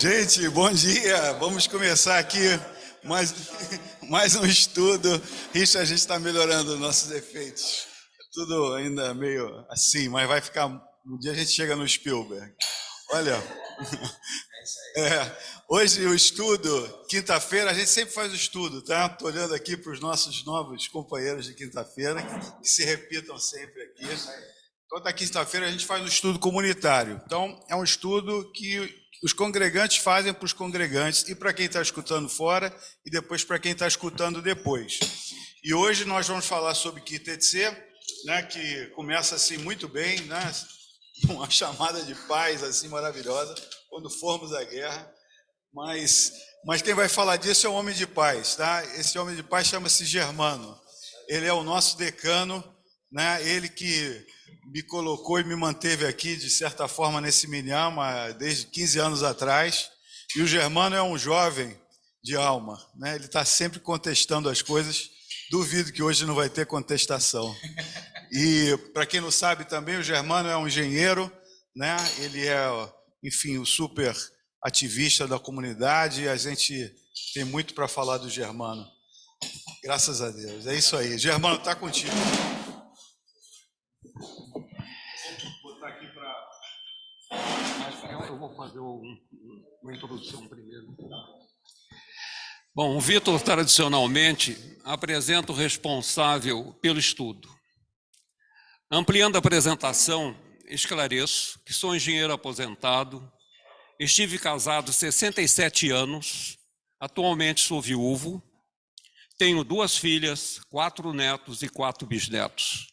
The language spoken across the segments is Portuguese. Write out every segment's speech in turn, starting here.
Gente, bom dia. Vamos começar aqui mais um estudo. Richard, a gente está melhorando nossos efeitos. É tudo ainda meio assim, mas vai ficar... Um dia a gente chega no Spielberg. Olha, hoje o estudo, quinta-feira, a gente sempre faz o estudo, tá? Estou olhando aqui para os nossos novos companheiros de quinta-feira, que se repitam sempre aqui. Toda quinta-feira a gente faz um estudo comunitário. Então, é um estudo que os congregantes fazem para os congregantes e para quem está escutando fora e depois para quem está escutando depois. E hoje nós vamos falar sobre Kitetse, né, que começa assim muito bem, né, uma chamada de paz assim maravilhosa, quando formos à guerra. Mas quem vai falar disso é o homem de paz, tá? Esse homem de paz chama-se Germano. Ele é o nosso decano, né? Ele que me colocou e me manteve aqui, de certa forma, nesse Minhama, desde 15 anos atrás. E o Germano é um jovem de alma, né? Ele está sempre contestando as coisas. Duvido que hoje não vai ter contestação. E, para quem não sabe também, o Germano é um engenheiro, né? Ele é, enfim, o super ativista da comunidade. A gente tem muito para falar do Germano. Graças a Deus. É isso aí. Germano, está contigo. Eu vou fazer uma introdução primeiro. Bom, o Vitor, tradicionalmente, apresenta o responsável pelo estudo. Ampliando a apresentação, esclareço que sou engenheiro aposentado, estive casado 67 anos, atualmente sou viúvo, tenho 2 filhas, 4 netos e 4 bisnetos.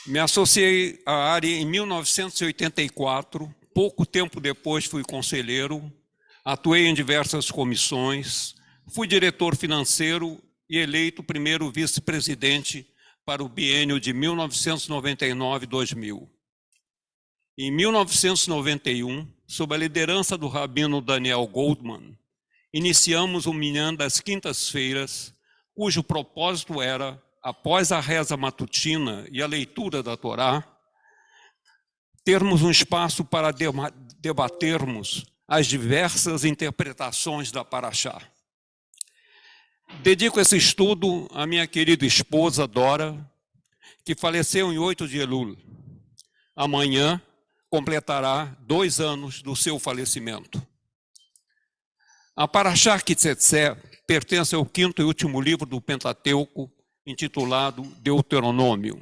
Me associei à área em 1984, pouco tempo depois fui conselheiro, atuei em diversas comissões, fui diretor financeiro e eleito primeiro vice-presidente para o biênio de 1999-2000. Em 1991, sob a liderança do rabino Daniel Goldman, iniciamos o Minyan das quintas-feiras, cujo propósito era, após a reza matutina e a leitura da Torá, termos um espaço para debatermos as diversas interpretações da Parashá. Dedico esse estudo à minha querida esposa, Dora, que faleceu em 8 de Elul. Amanhã completará 2 anos do seu falecimento. A Parashá Kitetse pertence ao 5º e último livro do Pentateuco, intitulado Deuteronômio.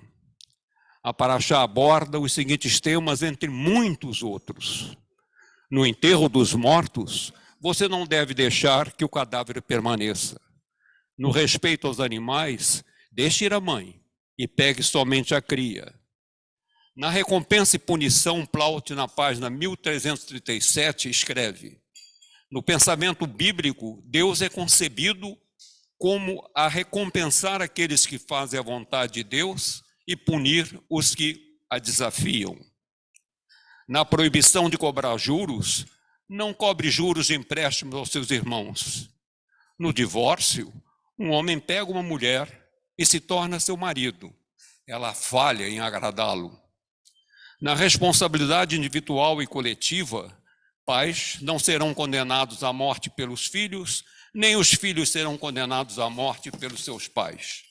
A Parashá aborda os seguintes temas, entre muitos outros. No enterro dos mortos, você não deve deixar que o cadáver permaneça. No respeito aos animais, deixe ir a mãe e pegue somente a cria. Na recompensa e punição, Plaut, na página 1337, escreve: no pensamento bíblico, Deus é concebido como a recompensar aqueles que fazem a vontade de Deus e punir os que a desafiam. Na proibição de cobrar juros, não cobre juros de empréstimos aos seus irmãos. No divórcio, um homem pega uma mulher e se torna seu marido. Ela falha em agradá-lo. Na responsabilidade individual e coletiva, pais não serão condenados à morte pelos filhos, nem os filhos serão condenados à morte pelos seus pais.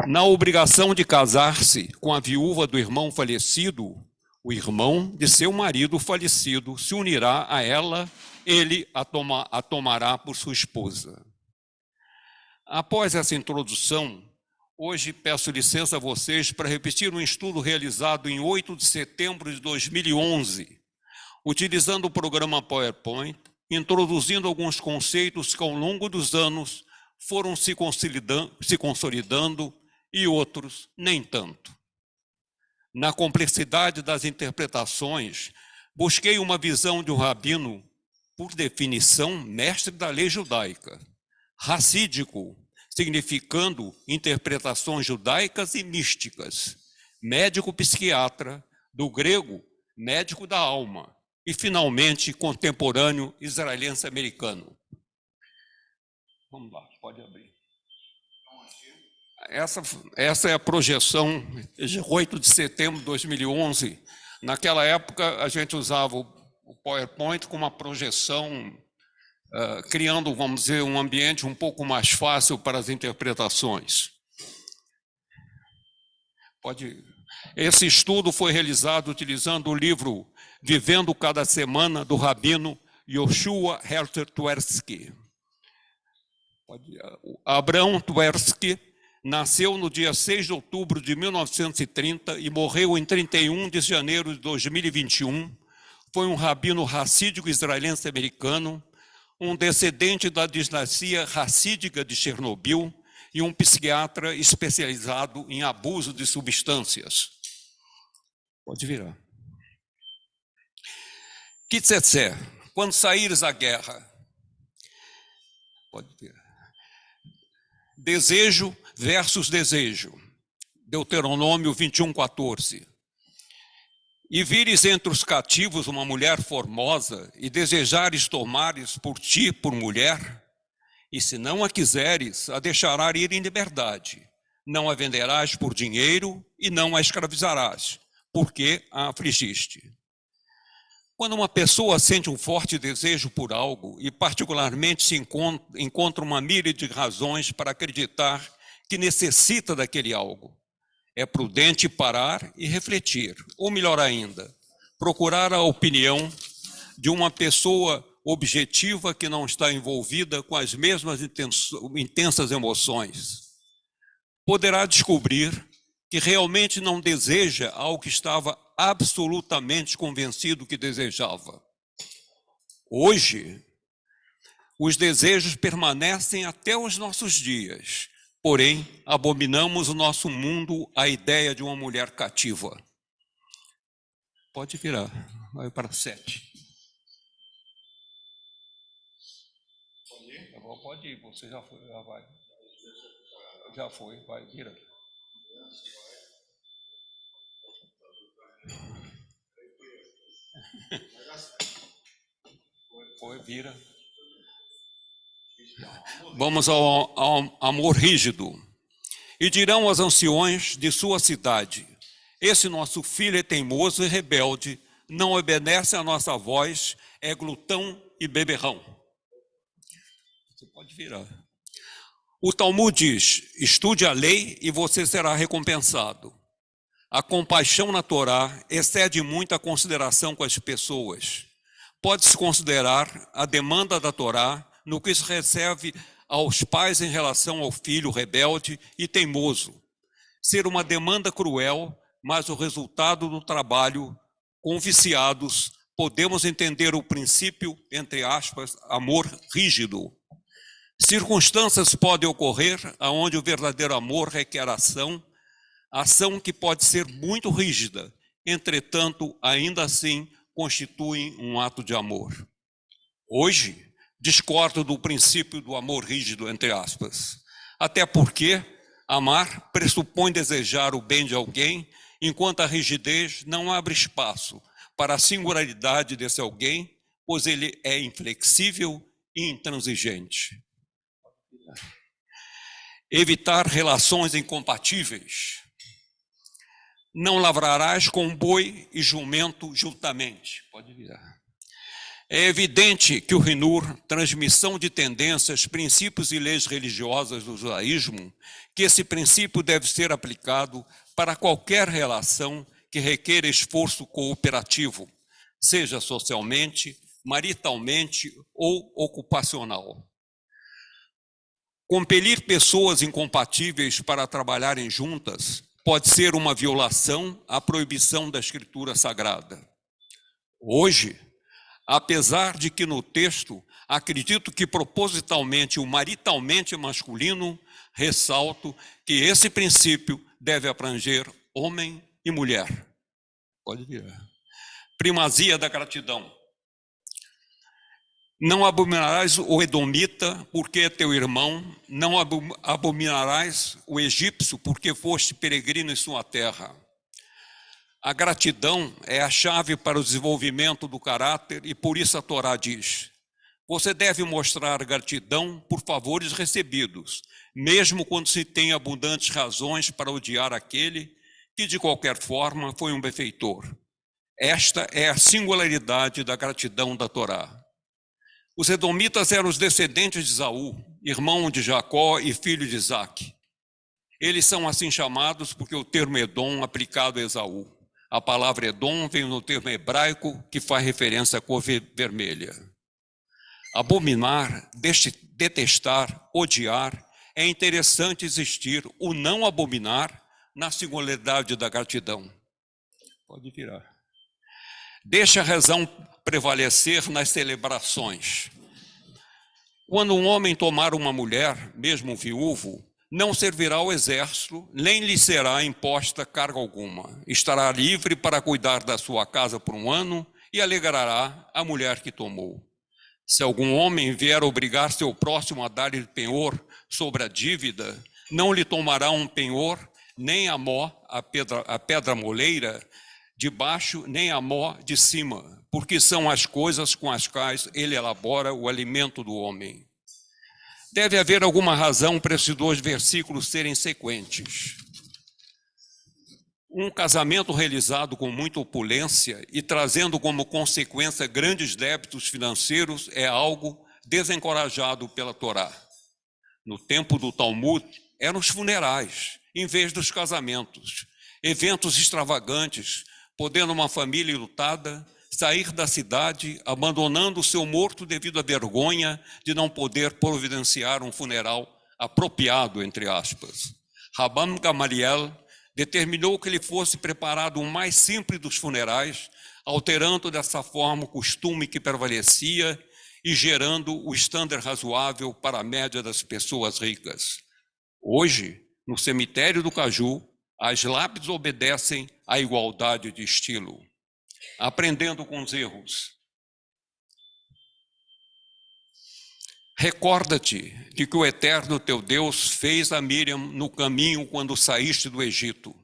Na obrigação de casar-se com a viúva do irmão falecido, o irmão de seu marido falecido se unirá a ela, ele a tomará por sua esposa. Após essa introdução, hoje peço licença a vocês para repetir um estudo realizado em 8 de setembro de 2011, utilizando o programa PowerPoint, introduzindo alguns conceitos que ao longo dos anos foram se consolidando e outros nem tanto. Na complexidade das interpretações, busquei uma visão de um rabino, por definição, mestre da lei judaica, racídico, significando interpretações judaicas e místicas, médico-psiquiatra, do grego, médico da alma, e, finalmente, contemporâneo israelense-americano. Vamos lá, pode abrir. Essa é a projeção de 8 de setembro de 2011. Naquela época, a gente usava o PowerPoint com uma projeção, criando, vamos dizer, um ambiente um pouco mais fácil para as interpretações. Esse estudo foi realizado utilizando o livro Vivendo Cada Semana, do rabino Yoshua Herzl Tversky. Abraham Tversky nasceu no dia 6 de outubro de 1930 e morreu em 31 de janeiro de 2021. Foi um rabino racídico israelense americano, um descendente da dinastia racídica de Chernobyl e um psiquiatra especializado em abuso de substâncias. Pode virar. Kitsetse, quando saíres à guerra. Pode virar. Desejo versus desejo. Deuteronômio 21:14. E vires entre os cativos uma mulher formosa, e desejares tomares por ti por mulher, e se não a quiseres, a deixarás ir em liberdade. Não a venderás por dinheiro, e não a escravizarás, porque a afligiste. Quando uma pessoa sente um forte desejo por algo, e particularmente se encontra uma míríade de razões para acreditar que necessita daquele algo, é prudente parar e refletir, ou melhor ainda, procurar a opinião de uma pessoa objetiva que não está envolvida com as mesmas intensas emoções. Poderá descobrir que realmente não deseja algo que estava absolutamente convencido que desejava. Hoje, os desejos permanecem até os nossos dias. Porém, abominamos o nosso mundo a ideia de uma mulher cativa. Pode virar, vai para 7. Pode ir, você já foi, já vai. Já foi, vai, vira. Foi, vira. Vamos ao amor rígido. E dirão aos anciões de sua cidade: esse nosso filho é teimoso e rebelde, não obedece à nossa voz, é glutão e beberrão. Você pode virar. O Talmud diz: estude a lei e você será recompensado. A compaixão na Torá excede muito a consideração com as pessoas. Pode-se considerar a demanda da Torá no que se recebe aos pais em relação ao filho rebelde e teimoso. Ser uma demanda cruel, mas o resultado do trabalho com viciados, podemos entender o princípio, entre aspas, amor rígido. Circunstâncias podem ocorrer onde o verdadeiro amor requer ação que pode ser muito rígida, entretanto, ainda assim, constituem um ato de amor. Hoje, discordo do princípio do amor rígido, entre aspas, até porque amar pressupõe desejar o bem de alguém, enquanto a rigidez não abre espaço para a singularidade desse alguém, pois ele é inflexível e intransigente. Evitar relações incompatíveis. Não lavrarás com boi e jumento juntamente. Pode virar. É evidente que o Rinur, transmissão de tendências, princípios e leis religiosas do judaísmo, que esse princípio deve ser aplicado para qualquer relação que requer esforço cooperativo, seja socialmente, maritalmente ou ocupacional. Compelir pessoas incompatíveis para trabalharem juntas pode ser uma violação à proibição da Escritura Sagrada. Hoje, apesar de que no texto, acredito que propositalmente o maritalmente masculino, ressalto que esse princípio deve abranger homem e mulher. Pode virar. Primazia da gratidão. Não abominarás o edomita, porque é teu irmão, não abominarás o egípcio, porque foste peregrino em sua terra. A gratidão é a chave para o desenvolvimento do caráter e por isso a Torá diz: você deve mostrar gratidão por favores recebidos, mesmo quando se tem abundantes razões para odiar aquele que de qualquer forma foi um benfeitor. Esta é a singularidade da gratidão da Torá. Os edomitas eram os descendentes de Esaú, irmão de Jacó e filho de Isaque. Eles são assim chamados porque o termo Edom aplicado a Esaú. A palavra Edom vem no termo hebraico que faz referência à cor vermelha. Abominar, detestar, odiar, é interessante existir o não abominar na singularidade da gratidão. Pode virar. Deixa a razão prevalecer nas celebrações. Quando um homem tomar uma mulher, mesmo viúvo, não servirá ao exército, nem lhe será imposta carga alguma. Estará livre para cuidar da sua casa por um ano e alegrará a mulher que tomou. Se algum homem vier obrigar seu próximo a dar-lhe penhor sobre a dívida, não lhe tomará um penhor, nem a mó, a pedra moleira, de baixo, nem a mó de cima, porque são as coisas com as quais ele elabora o alimento do homem. Deve haver alguma razão para esses dois versículos serem sequentes. Um casamento realizado com muita opulência e trazendo como consequência grandes débitos financeiros é algo desencorajado pela Torá. No tempo do Talmud, eram os funerais, em vez dos casamentos, eventos extravagantes, podendo uma família enlutada sair da cidade, abandonando o seu morto devido à vergonha de não poder providenciar um funeral apropriado, entre aspas. Rabban Gamaliel determinou que lhe fosse preparado o mais simples dos funerais, alterando dessa forma o costume que prevalecia e gerando o estándar razoável para a média das pessoas ricas. Hoje, no cemitério do Caju, as lápides obedecem à igualdade de estilo. Aprendendo com os erros. Recorda-te de que o Eterno teu Deus fez a Miriam no caminho quando saíste do Egito.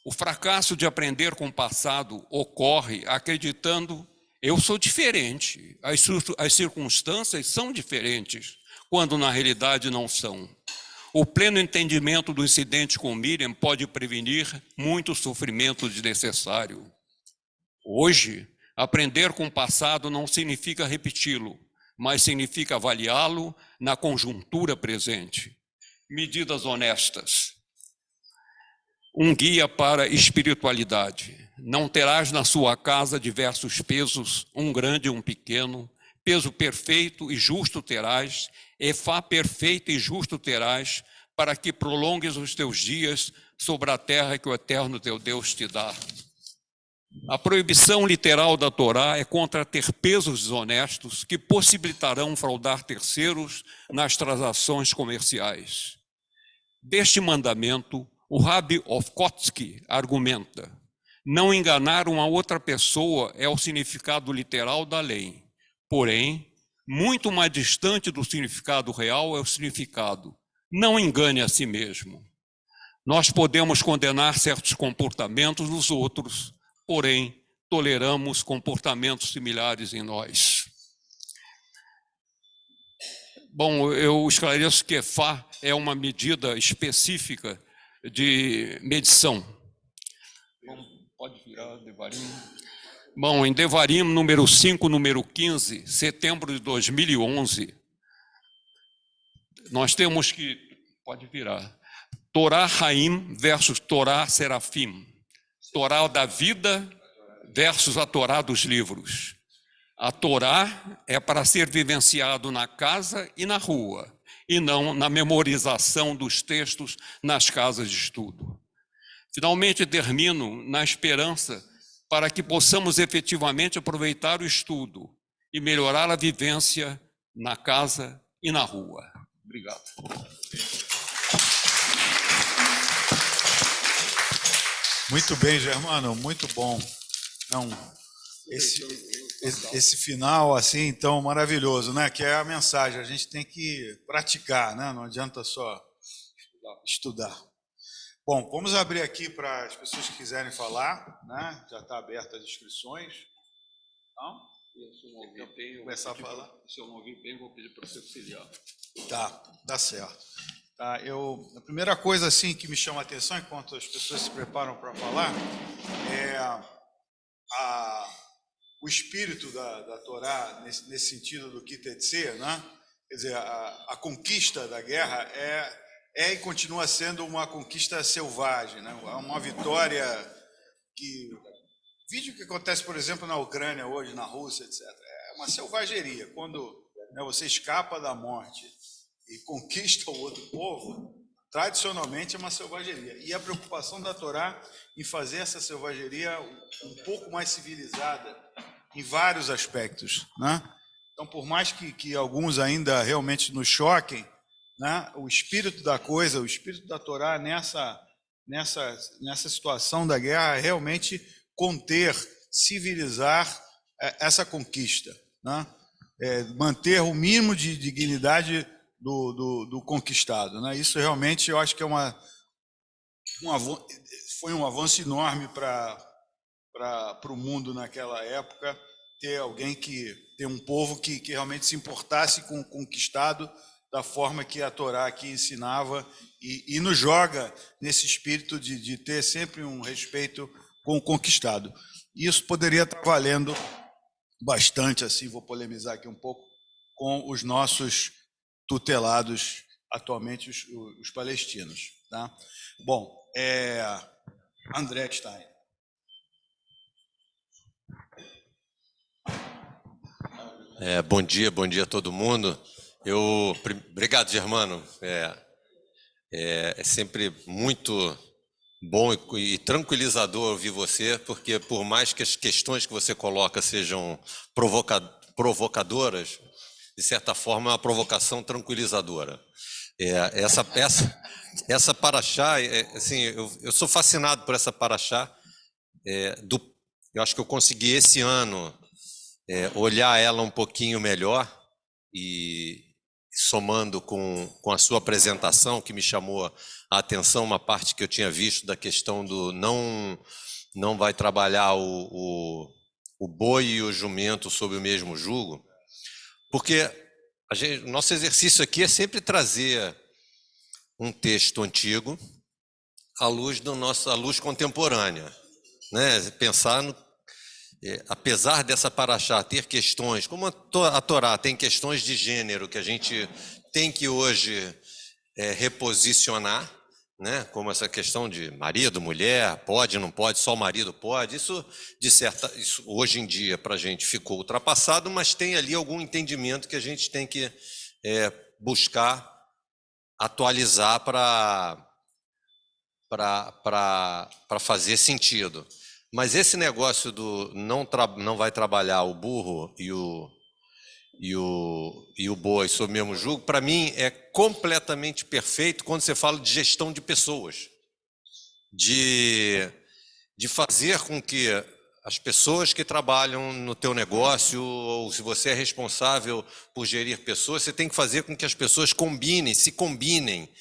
O fracasso de aprender com o passado ocorre acreditando eu sou diferente, as circunstâncias são diferentes, quando na realidade não são. O pleno entendimento do incidente com Miriam pode prevenir muito sofrimento desnecessário. Hoje, aprender com o passado não significa repeti-lo, mas significa avaliá-lo na conjuntura presente. Medidas honestas. Um guia para a espiritualidade. Não terás na sua casa diversos pesos, um grande e um pequeno. Peso perfeito e justo terás, efá perfeito e justo terás, para que prolongues os teus dias sobre a terra que o Eterno teu Deus te dá. A proibição literal da Torá é contra ter pesos desonestos que possibilitarão fraudar terceiros nas transações comerciais. Deste mandamento, o Rabi Okotsky argumenta: não enganar uma outra pessoa é o significado literal da lei. Porém, muito mais distante do significado real é o significado: não engane a si mesmo. Nós podemos condenar certos comportamentos nos outros, porém, toleramos comportamentos similares em nós. Bom, eu esclareço que EFA é uma medida específica de medição. Pode virar, Devarim. Bom, em Devarim, número 5, número 15, setembro de 2011, nós temos que... Pode virar. Torá Haim versus Torá Serafim. Torá da vida versus a Torá dos livros. A Torá é para ser vivenciado na casa e na rua, e não na memorização dos textos nas casas de estudo. Finalmente, termino na esperança para que possamos efetivamente aproveitar o estudo e melhorar a vivência na casa e na rua. Obrigado. Muito bem, Germano, muito bom. Não, esse final assim, então, maravilhoso, né? Que é a mensagem, a gente tem que praticar, né? Não adianta só estudar. Bom, vamos abrir aqui para as pessoas que quiserem falar, né? Já está aberta as inscrições. Não? Se eu não ouvir bem, começar a falar. Se eu não ouvir bem, vou pedir para você auxiliar. Tá, dá certo. Tá, a primeira coisa assim que me chama a atenção enquanto as pessoas se preparam para falar é o espírito da Torá, nesse sentido do Kitetsê, né? Quer dizer, a conquista da guerra é e continua sendo uma conquista selvagem, né? Uma vitória que... Vídeo que acontece, por exemplo, na Ucrânia hoje, na Rússia, etc. É uma selvageria. Quando, né, você escapa da morte e conquista o outro povo, tradicionalmente é uma selvageria. E a preocupação da Torá em fazer essa selvageria um pouco mais civilizada em vários aspectos, né? Então, por mais que alguns ainda realmente nos choquem, né, o espírito da coisa, o espírito da Torá nessa situação da guerra é realmente conter, civilizar essa conquista, né? Manter o mínimo de dignidade do conquistado, né? Isso realmente eu acho que foi um avanço enorme para o mundo naquela época, ter um povo que realmente se importasse com o conquistado da forma que a Torá aqui ensinava e nos joga nesse espírito de ter sempre um respeito com o conquistado. Isso poderia estar valendo bastante, assim, vou polemizar aqui um pouco, com os nossos tutelados, atualmente os palestinos. Tá? Bom, André Stein. Bom dia a todo mundo. Obrigado, Germano. É sempre muito bom e tranquilizador ouvir você, porque por mais que as questões que você coloca sejam provocadoras, de certa forma é uma provocação tranquilizadora. Essa paraxá, assim, eu sou fascinado por essa paraxá. Eu acho que eu consegui esse ano olhar ela um pouquinho melhor e somando com a sua apresentação, que me chamou a atenção, uma parte que eu tinha visto da questão do não vai trabalhar o boi e o jumento sob o mesmo jugo, porque nosso exercício aqui é sempre trazer um texto antigo à luz à luz contemporânea, né? Pensar apesar dessa paraxá ter questões, como a Torá tem questões de gênero que a gente tem que hoje reposicionar, né? Como essa questão de marido, mulher, pode, não pode, só o marido pode, isso hoje em dia para a gente ficou ultrapassado, mas tem ali algum entendimento que a gente tem que buscar atualizar para fazer sentido. Mas esse negócio do não vai trabalhar o burro e o boi sob o mesmo jugo, para mim é completamente perfeito quando você fala de gestão de pessoas, de fazer com que as pessoas que trabalham no teu negócio, ou se você é responsável por gerir pessoas, você tem que fazer com que as pessoas se combinem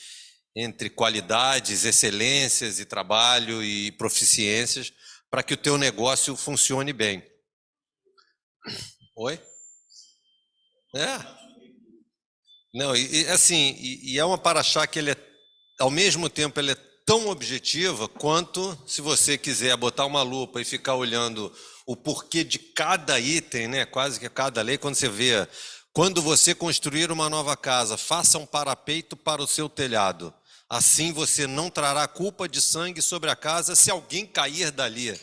entre qualidades, excelências e trabalho e proficiências, para que o teu negócio funcione bem. Oi? Não, e é uma paraxá que ao mesmo tempo, ele é tão objetiva quanto, se você quiser botar uma lupa e ficar olhando o porquê de cada item, né? Quase que cada lei, quando você vê, quando você construir uma nova casa, faça um parapeito para o seu telhado. Assim você não trará culpa de sangue sobre a casa se alguém cair dali.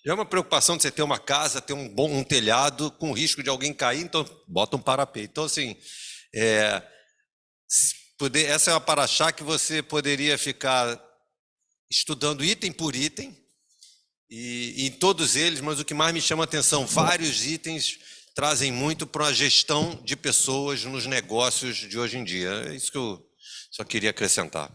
É uma preocupação de você ter uma casa, ter um telhado com risco de alguém cair, então bota um parapeito. Então, assim, essa é uma paraxá que você poderia ficar estudando item por item, e em todos eles, mas o que mais me chama a atenção, vários itens trazem muito para a gestão de pessoas nos negócios de hoje em dia. É isso que eu só queria acrescentar.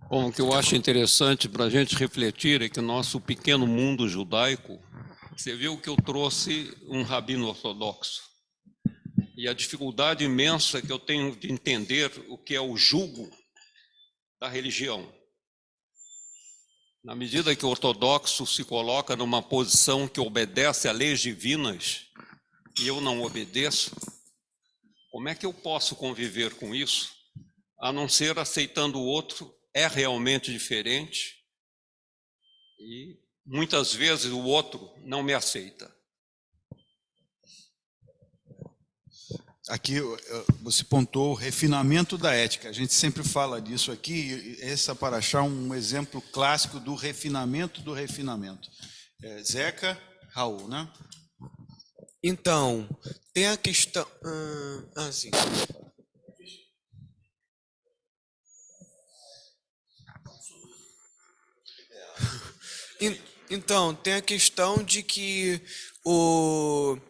Bom, o que eu acho interessante para a gente refletir é que o nosso pequeno mundo judaico, você viu que eu trouxe um rabino ortodoxo, e a dificuldade imensa que eu tenho de entender o que é o jugo da religião. Na medida que o ortodoxo se coloca numa posição que obedece a leis divinas e eu não obedeço, como é que eu posso conviver com isso, a não ser aceitando o outro é realmente diferente E muitas vezes o outro não me aceita. Aqui você pontuou o refinamento da ética. A gente sempre fala disso aqui. Essa paraxá é um exemplo clássico do refinamento do refinamento. Zeca, Raul, né? Então, tem a questão. Sim. Então, tem a questão de que uma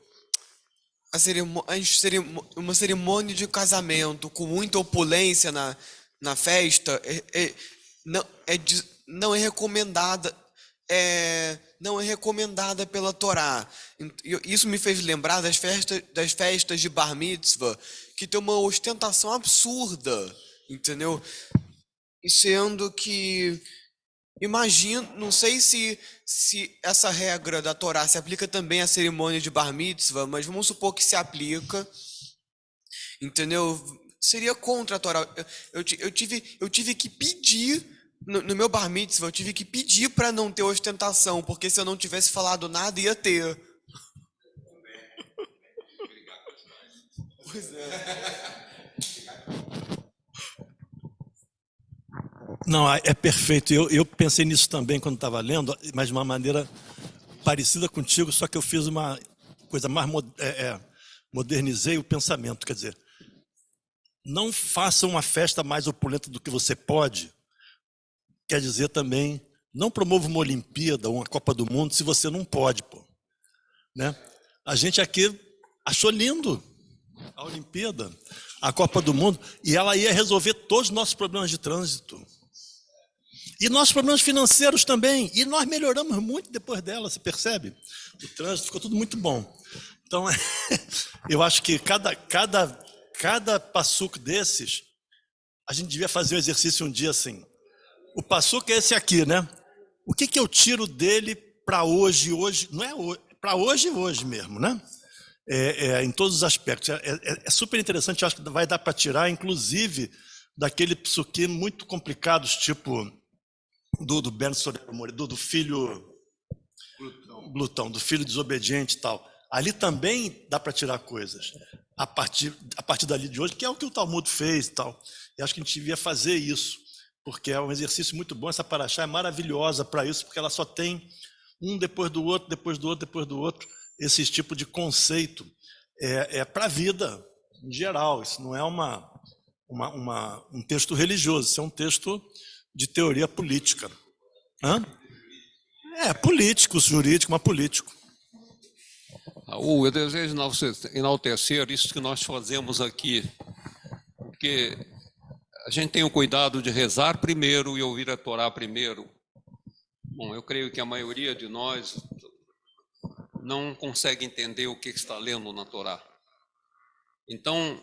cerimônia de casamento com muita opulência na festa não é recomendada. Não é recomendada pela Torá. Isso me fez lembrar das festas de Bar Mitzvah, que tem uma ostentação absurda, entendeu? E sendo que, imagino, não sei se essa regra da Torá se aplica também à cerimônia de Bar Mitzvah, mas vamos supor que se aplica, entendeu? Seria contra a Torá. Eu tive que pedir. No meu bar mitzvah, eu tive que pedir para não ter ostentação, porque se eu não tivesse falado nada, ia ter. Pois é. Não, é perfeito. Eu pensei nisso também quando estava lendo, mas de uma maneira parecida contigo, só que eu fiz uma coisa mais... modernizei o pensamento, quer dizer, não faça uma festa mais opulenta do que você pode. Quer dizer também, não promova uma Olimpíada ou uma Copa do Mundo se você não pode, pô. Né? A gente aqui achou lindo a Olimpíada, a Copa do Mundo, e ela ia resolver todos os nossos problemas de trânsito. E nossos problemas financeiros também. E nós melhoramos muito depois dela, você percebe? O trânsito ficou tudo muito bom. Então, eu acho que cada passuco desses, a gente devia fazer um exercício um dia assim. O passuco é esse aqui, né? O que eu tiro dele para hoje, não é hoje, para hoje e hoje mesmo, né? Em todos os aspectos. É super interessante, acho que vai dar para tirar, inclusive, daquele psuquim muito complicados, tipo do Bento Sorero Moreira, do filho glutão, do filho desobediente e tal. Ali também dá para tirar coisas, a partir dali de hoje, que é o que o Talmud fez e tal. E acho que a gente devia fazer isso, porque é um exercício muito bom. Essa paraxá é maravilhosa para isso, porque ela só tem um depois do outro, depois do outro, depois do outro. Esse tipo de conceito para a vida em geral. Isso não é um texto religioso, isso é um texto de teoria política. Político, jurídico, mas político. Eu desejo enaltecer isso que nós fazemos aqui, porque a gente tem o cuidado de rezar primeiro e ouvir a Torá primeiro. Bom, eu creio que a maioria de nós não consegue entender o que está lendo na Torá. Então,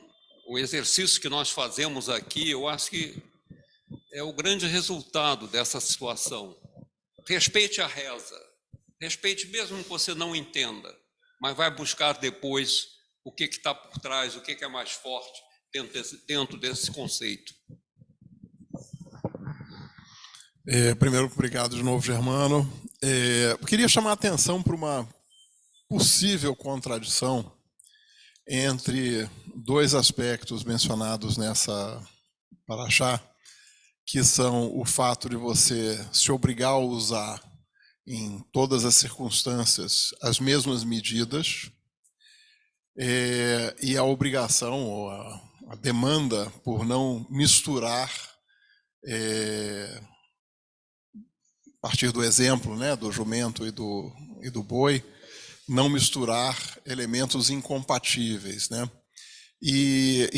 o exercício que nós fazemos aqui, eu acho que é o grande resultado dessa situação. Respeite a reza, respeite mesmo que você não entenda, mas vai buscar depois o que está por trás, o que é mais forte dentro desse conceito. Primeiro, obrigado de novo, Germano. Eu queria chamar a atenção para uma possível contradição entre dois aspectos mencionados nessa paraxá, que são o fato de você se obrigar a usar em todas as circunstâncias as mesmas medidas e a obrigação ou a demanda por não misturar, a partir do exemplo, né, do jumento e do boi, não misturar elementos incompatíveis, né? E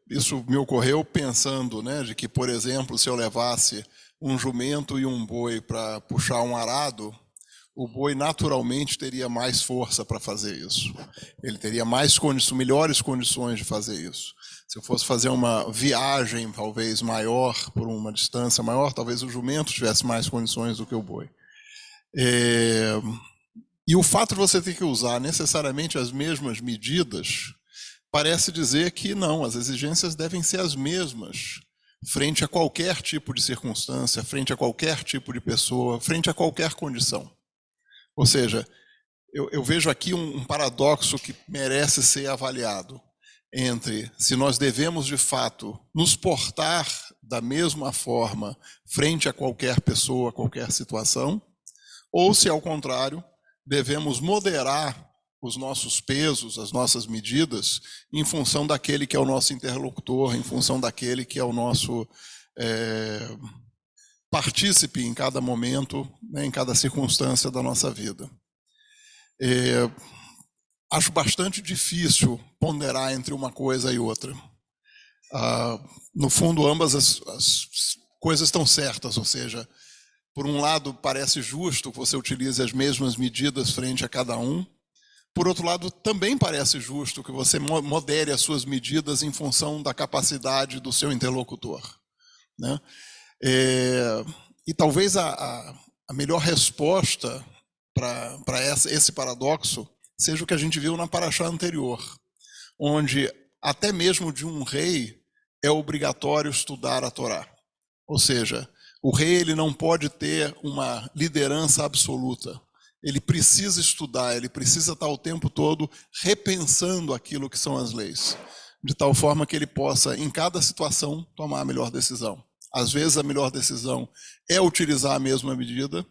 isso me ocorreu pensando, né, de que, por exemplo, se eu levasse um jumento e um boi para puxar um arado, o boi naturalmente teria mais força para fazer isso. Ele teria melhores condições de fazer isso. Se eu fosse fazer uma viagem, talvez maior, por uma distância maior, talvez o jumento tivesse mais condições do que o boi. E o fato de você ter que usar necessariamente as mesmas medidas parece dizer que não, as exigências devem ser as mesmas frente a qualquer tipo de circunstância, frente a qualquer tipo de pessoa, frente a qualquer condição. Ou seja, eu vejo aqui um paradoxo que merece ser avaliado entre se nós devemos, de fato, nos portar da mesma forma frente a qualquer pessoa, qualquer situação, ou se, ao contrário, devemos moderar os nossos pesos, as nossas medidas, em função daquele que é o nosso interlocutor, em função daquele que é o nosso partícipe em cada momento, né, em cada circunstância da nossa vida. Acho bastante difícil ponderar entre uma coisa e outra. No fundo, ambas as coisas estão certas, ou seja, por um lado, parece justo que você utilize as mesmas medidas frente a cada um. Por outro lado, também parece justo que você modere as suas medidas em função da capacidade do seu interlocutor, né? E talvez a melhor resposta para esse paradoxo seja o que a gente viu na paraxá anterior, onde até mesmo de um rei é obrigatório estudar a Torá. Ou seja, o rei ele não pode ter uma liderança absoluta. Ele precisa estudar, ele precisa estar o tempo todo repensando aquilo que são as leis, de tal forma que ele possa, em cada situação, tomar a melhor decisão. Às vezes a melhor decisão é utilizar a mesma medida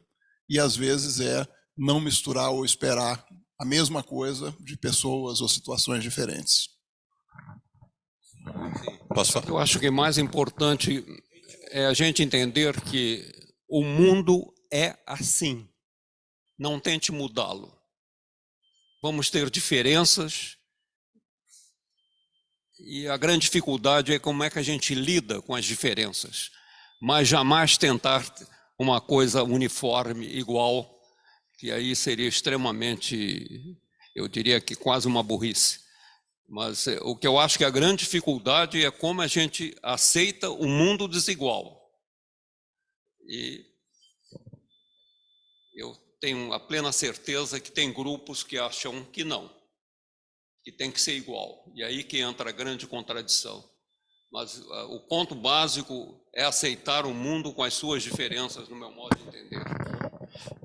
e às vezes é não misturar ou esperar a mesma coisa de pessoas ou situações diferentes. Posso falar? Eu acho que mais importante é a gente entender que o mundo é assim. Não tente mudá-lo. Vamos ter diferenças e a grande dificuldade é como é que a gente lida com as diferenças, mas jamais tentar uma coisa uniforme, igual, que aí seria extremamente, eu diria que quase uma burrice. Mas o que eu acho que a grande dificuldade é como a gente aceita o mundo desigual. E eu tenho a plena certeza que tem grupos que acham que não, que tem que ser igual. E aí que entra a grande contradição. Mas o ponto básico é aceitar o mundo com as suas diferenças, no meu modo de entender.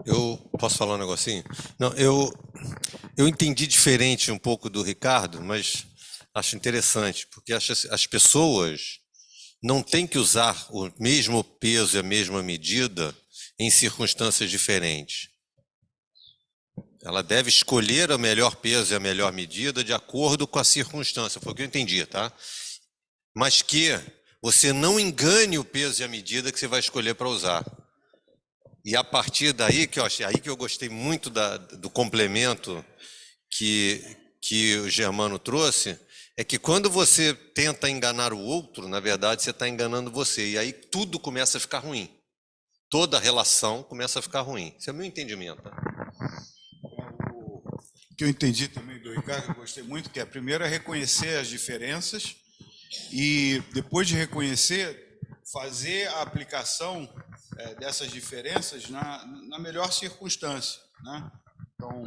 Eu posso falar um negocinho? Não, eu entendi diferente um pouco do Ricardo, mas acho interessante, porque as pessoas não têm que usar o mesmo peso e a mesma medida em circunstâncias diferentes. Ela deve escolher o melhor peso e a melhor medida de acordo com a circunstância, foi o que eu entendi, tá? Mas que você não engane o peso e a medida que você vai escolher para usar. E a partir daí, que eu achei, aí que eu gostei muito do complemento que o Germano trouxe, é que quando você tenta enganar o outro, na verdade você está enganando você, e aí tudo começa a ficar ruim. Toda a relação começa a ficar ruim. Esse é o meu entendimento. O que eu entendi também do Ricardo, que eu gostei muito, que primeiro é reconhecer as diferenças e depois de reconhecer, fazer a aplicação dessas diferenças na melhor circunstância, né? Então,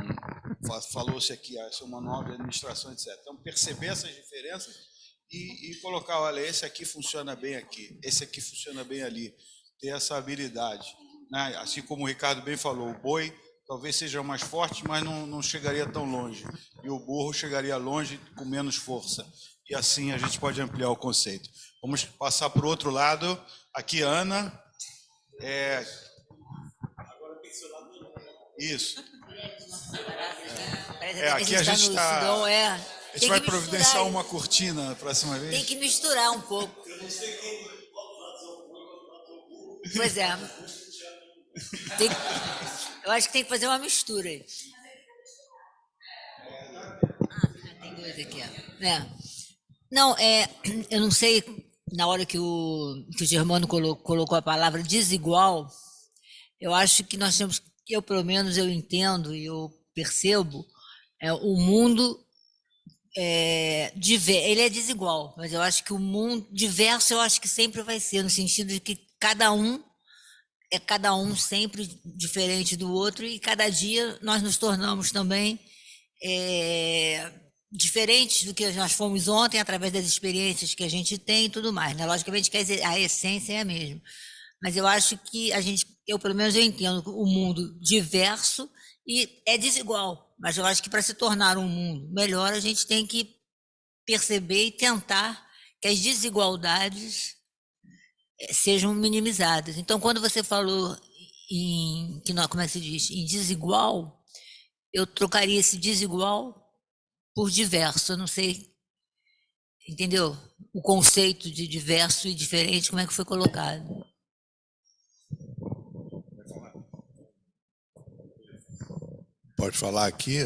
falou-se aqui, esse é um manual de administração, etc. Então, perceber essas diferenças e colocar, olha, esse aqui funciona bem aqui, esse aqui funciona bem ali, ter essa habilidade, né? Assim como o Ricardo bem falou, o boi talvez seja mais forte, mas não chegaria tão longe, e o burro chegaria longe com menos força, e assim a gente pode ampliar o conceito. Vamos passar para o outro lado, aqui Ana. Isso. Aqui a gente está... A gente vai providenciar uma cortina na próxima vez. Tem que misturar um pouco. Pois é. Eu acho que tem que fazer uma mistura aí. Tem dois aqui. Não, eu não sei, na hora que o Germano colocou a palavra desigual, eu acho que nós temos, eu pelo menos eu entendo e eu percebo, o mundo ele é desigual, mas eu acho que o mundo diverso, eu acho que sempre vai ser, no sentido de que cada um sempre diferente do outro, e cada dia nós nos tornamos também diferentes do que nós fomos ontem, através das experiências que a gente tem e tudo mais, né? Logicamente que a essência é a mesma. Mas eu acho que eu pelo menos eu entendo o mundo diverso e é desigual. Mas eu acho que para se tornar um mundo melhor, a gente tem que perceber e tentar que as desigualdades sejam minimizadas. Então, quando você falou como é que se diz, em desigual, eu trocaria esse desigual por diverso. Eu não sei, entendeu? O conceito de diverso e diferente, como é que foi colocado? Pode falar aqui?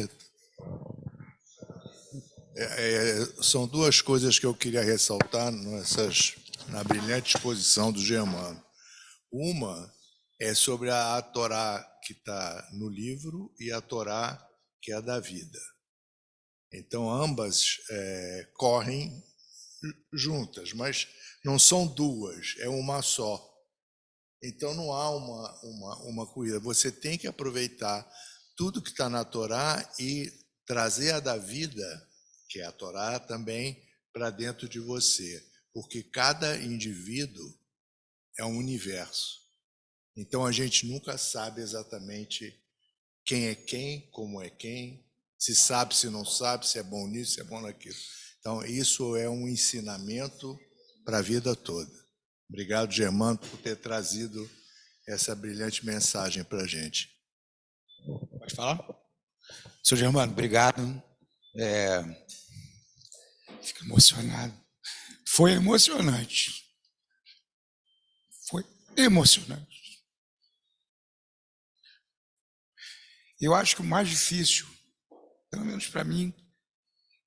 São duas coisas que eu queria ressaltar na brilhante exposição do Germano. Uma é sobre a Torá que está no livro e a Torá que é a da vida. Então, ambas correm juntas, mas não são duas, é uma só. Então, não há uma corrida. Você tem que aproveitar tudo que está na Torá e trazer a da vida, que é a Torá, também para dentro de você, porque cada indivíduo é um universo. Então a gente nunca sabe exatamente quem é quem, como é quem, se sabe, se não sabe, se é bom nisso, se é bom naquilo. Então isso é um ensinamento para a vida toda. Obrigado, Germano, por ter trazido essa brilhante mensagem para a gente. Pode falar? Sr. Germano, obrigado. Fico emocionado. Foi emocionante. Foi emocionante. Eu acho que o mais difícil, pelo menos para mim,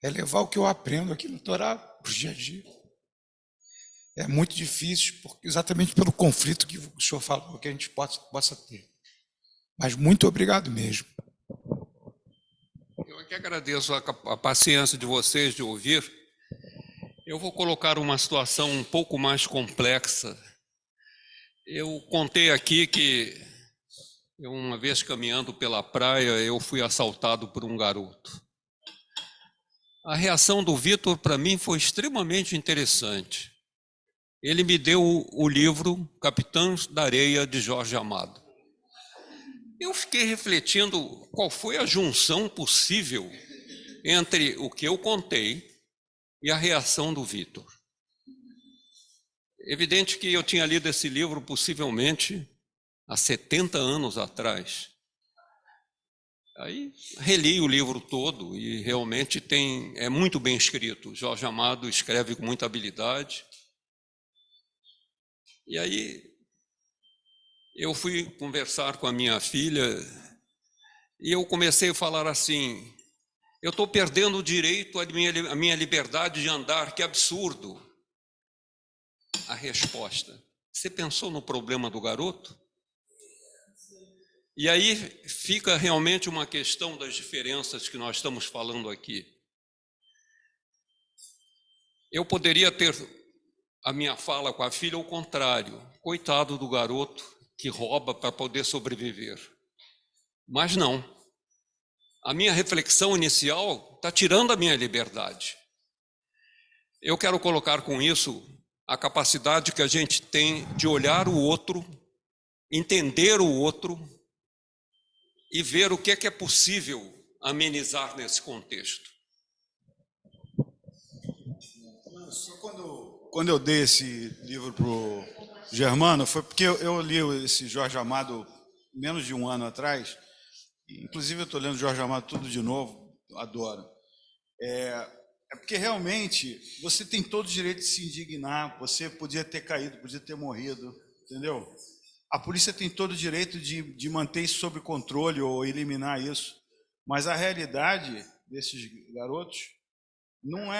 é levar o que eu aprendo aqui no Torá para o dia a dia. É muito difícil, exatamente pelo conflito que o senhor falou, que a gente possa ter. Mas muito obrigado mesmo. Eu aqui agradeço a paciência de vocês de ouvir. Eu vou colocar uma situação um pouco mais complexa. Eu contei aqui que uma vez caminhando pela praia, eu fui assaltado por um garoto. A reação do Vitor, para mim, foi extremamente interessante. Ele me deu o livro Capitães da Areia, de Jorge Amado. Eu fiquei refletindo qual foi a junção possível entre o que eu contei e a reação do Vitor. Evidente que eu tinha lido esse livro possivelmente há 70 anos atrás. Aí reli o livro todo e realmente é muito bem escrito. Jorge Amado escreve com muita habilidade. E aí eu fui conversar com a minha filha e eu comecei a falar assim: eu estou perdendo o direito à minha liberdade de andar, que absurdo. A resposta: você pensou no problema do garoto? E aí fica realmente uma questão das diferenças que nós estamos falando aqui. Eu poderia ter a minha fala com a filha ao contrário: coitado do garoto que rouba para poder sobreviver. Mas não. A minha reflexão inicial está tirando a minha liberdade. Eu quero colocar com isso a capacidade que a gente tem de olhar o outro, entender o outro e ver o que é possível amenizar nesse contexto. Só quando eu dei esse livro para o Germano, foi porque eu li esse Jorge Amado menos de um ano atrás. Inclusive eu estou lendo Jorge Amado tudo de novo, adoro. É porque realmente você tem todo o direito de se indignar, você podia ter caído, podia ter morrido, entendeu? A polícia tem todo o direito de manter isso sob controle ou eliminar isso, mas a realidade desses garotos não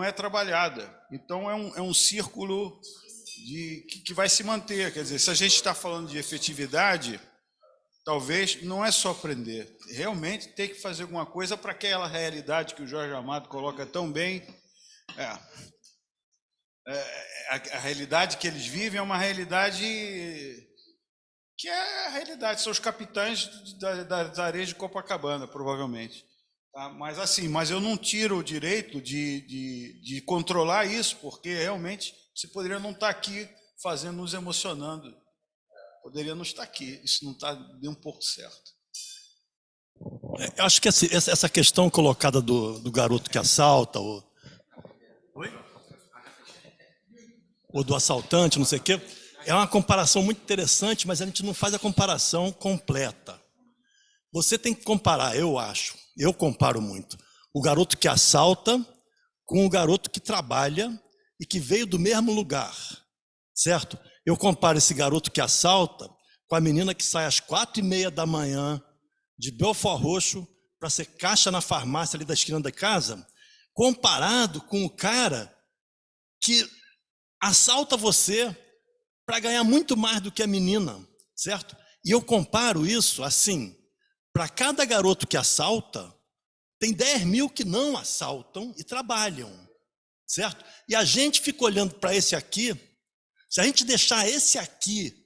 é trabalhada. Então é um círculo que vai se manter. Quer dizer, se a gente está falando de efetividade, talvez não é só prender, realmente tem que fazer alguma coisa para aquela realidade que o Jorge Amado coloca tão bem. A realidade que eles vivem é uma realidade que é a realidade, são os capitães das areias de Copacabana, provavelmente. Tá? Mas eu não tiro o direito de controlar isso, porque realmente você poderia não estar aqui fazendo, nos emocionando. Poderia não estar aqui. Isso não está nem um pouco certo. Eu acho que essa questão colocada do garoto que assalta, ou do assaltante, não sei o quê, é uma comparação muito interessante, mas a gente não faz a comparação completa. Você tem que comparar, eu comparo muito, o garoto que assalta com o garoto que trabalha e que veio do mesmo lugar, certo? Eu comparo esse garoto que assalta com a menina que sai às 4h30 da manhã de Belford Roxo para ser caixa na farmácia ali da esquina da casa, comparado com o cara que assalta você para ganhar muito mais do que a menina, certo? E eu comparo isso assim, para cada garoto que assalta, tem 10 mil que não assaltam e trabalham, certo? E a gente fica olhando para esse aqui, se a gente deixar esse aqui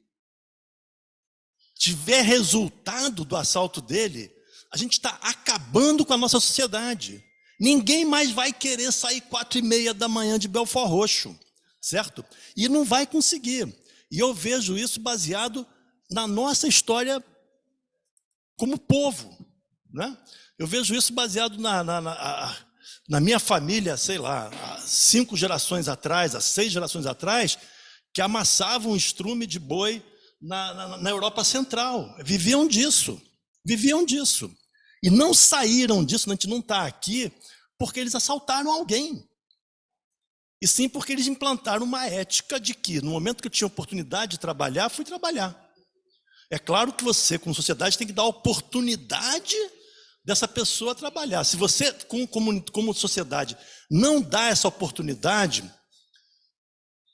tiver resultado do assalto dele, a gente está acabando com a nossa sociedade. Ninguém mais vai querer sair 4h30 da manhã de Belford Roxo, certo? E não vai conseguir. E eu vejo isso baseado na nossa história como povo, né? Eu vejo isso baseado na minha família, sei lá, há 5 gerações atrás, há 6 gerações atrás, que amassavam um estrume de boi na Europa Central. Viviam disso. E não saíram disso, a gente não está aqui, porque eles assaltaram alguém. E sim porque eles implantaram uma ética de que, no momento que eu tinha oportunidade de trabalhar, fui trabalhar. É claro que você, como sociedade, tem que dar a oportunidade dessa pessoa trabalhar. Se você, como sociedade, não dá essa oportunidade,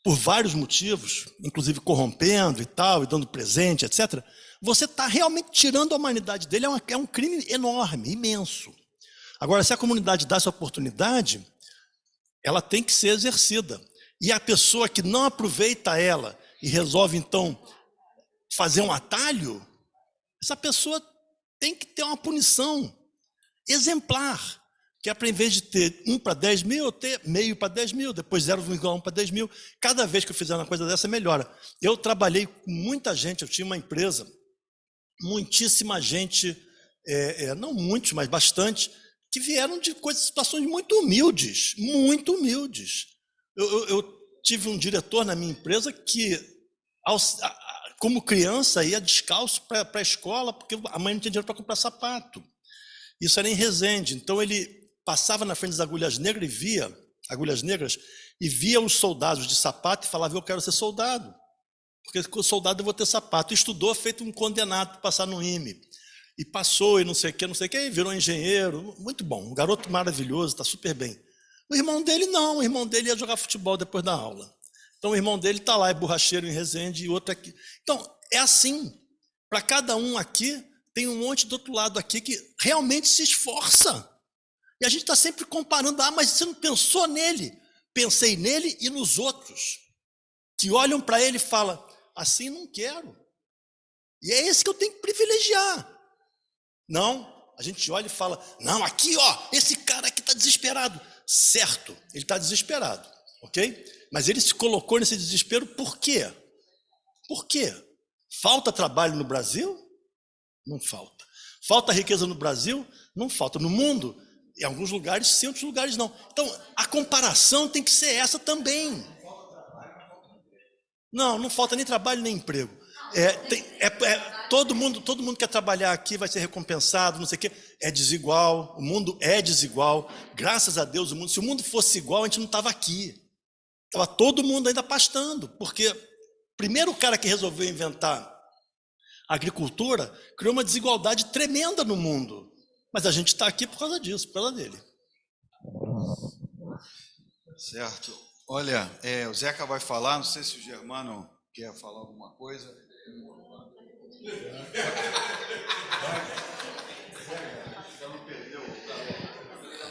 por vários motivos, inclusive corrompendo e tal, e dando presente, etc., você está realmente tirando a humanidade dele, é um crime enorme, imenso. Agora, se a comunidade dá essa oportunidade, ela tem que ser exercida. E a pessoa que não aproveita ela e resolve, então, fazer um atalho, essa pessoa tem que ter uma punição exemplar, que é para, em vez de ter 1 para 10 mil, eu ter meio para 10 mil, depois 0,1 para 10 mil. Cada vez que eu fizer uma coisa dessa, melhora. Eu trabalhei com muita gente, eu tinha uma empresa, muitíssima gente, não muitos, mas bastante, que vieram de situações muito humildes, muito humildes. Eu tive um diretor na minha empresa que, como criança, ia descalço para a escola, porque a mãe não tinha dinheiro para comprar sapato. Isso era em Resende. Então ele passava na frente das agulhas negras e via os soldados de sapato e falava: eu quero ser soldado, porque com soldado eu vou ter sapato. Estudou, feito um condenado para passar no IME. E passou e não sei o que, e virou engenheiro. Muito bom, um garoto maravilhoso, está super bem. O irmão dele não, o irmão dele ia jogar futebol depois da aula. Então o irmão dele está lá, é borracheiro em Resende, e outro aqui. Então, é assim. Para cada um aqui, tem um monte do outro lado aqui que realmente se esforça. E a gente está sempre comparando, mas você não pensou nele? Pensei nele e nos outros, que olham para ele e falam: assim não quero. E é esse que eu tenho que privilegiar. Não, a gente olha e fala: não, aqui, ó, esse cara aqui está desesperado. Certo, ele está desesperado, ok? Mas ele se colocou nesse desespero por quê? Por quê? Falta trabalho no Brasil? Não falta. Falta riqueza no Brasil? Não falta. No mundo, em alguns lugares sim, em outros lugares não. Então, a comparação tem que ser essa também. Não falta nem trabalho nem emprego. Todo mundo quer trabalhar aqui, vai ser recompensado, não sei o quê. É desigual, o mundo é desigual. Graças a Deus, se o mundo fosse igual, a gente não estava aqui. Estava todo mundo ainda pastando, porque primeiro o cara que resolveu inventar a agricultura criou uma desigualdade tremenda no mundo. Mas a gente está aqui por causa disso, por causa dele. Certo. Olha, o Zeca vai falar, não sei se o Germano quer falar alguma coisa.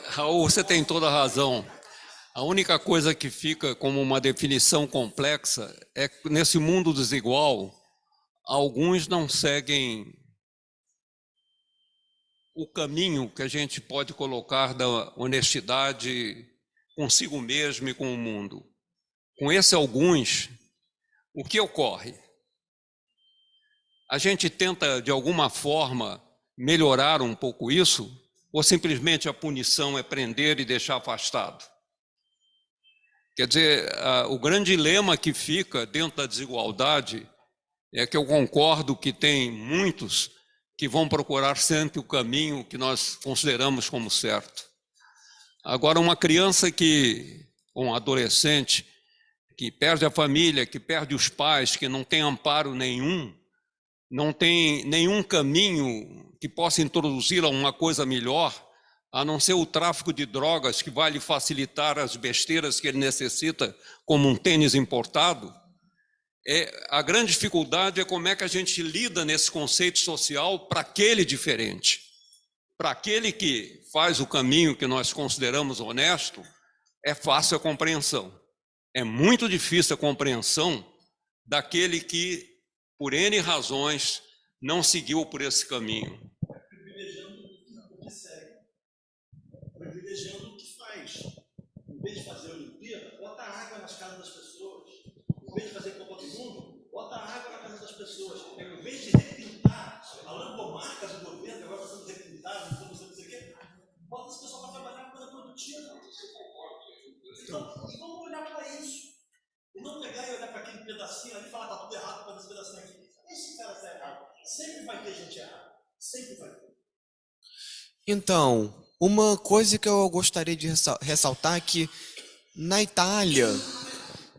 Raul, você tem toda a razão. A única coisa que fica como uma definição complexa é que nesse mundo desigual, alguns não seguem o caminho que a gente pode colocar da honestidade consigo mesmo e com o mundo. Com esses alguns, o que ocorre? A gente tenta, de alguma forma, melhorar um pouco isso, ou simplesmente a punição é prender e deixar afastado? Quer dizer, o grande dilema que fica dentro da desigualdade é que eu concordo que tem muitos que vão procurar sempre o caminho que nós consideramos como certo. Agora, uma criança ou um adolescente que perde a família, que perde os pais, que não tem amparo nenhum, não tem nenhum caminho que possa introduzir a uma coisa melhor, a não ser o tráfico de drogas que vai lhe facilitar as besteiras que ele necessita, como um tênis importado. A grande dificuldade é como é que a gente lida nesse conceito social para aquele diferente. Para aquele que faz o caminho que nós consideramos honesto, é fácil a compreensão. É muito difícil a compreensão daquele que, por N razões, não seguiu por esse caminho. Privilegiando o que segue. Privilegiando o que faz. Em vez de fazer Olimpíada, bota água nas casas das pessoas. Em vez de fazer Copa do Mundo, bota água na casa das pessoas. Em vez de repintar a lampomarca do governo, agora está sendo repintado, não sei o quê, bota as pessoas para trabalhar com coisa produtiva. Então, vamos olhar para isso. E não pegar e olhar para aquele pedacinho ali e falar, está tudo errado para esse pedacinho aqui. Esse cara está errado. Sempre vai ter gente errada. Sempre vai ter. Então, uma coisa que eu gostaria de ressaltar é que na Itália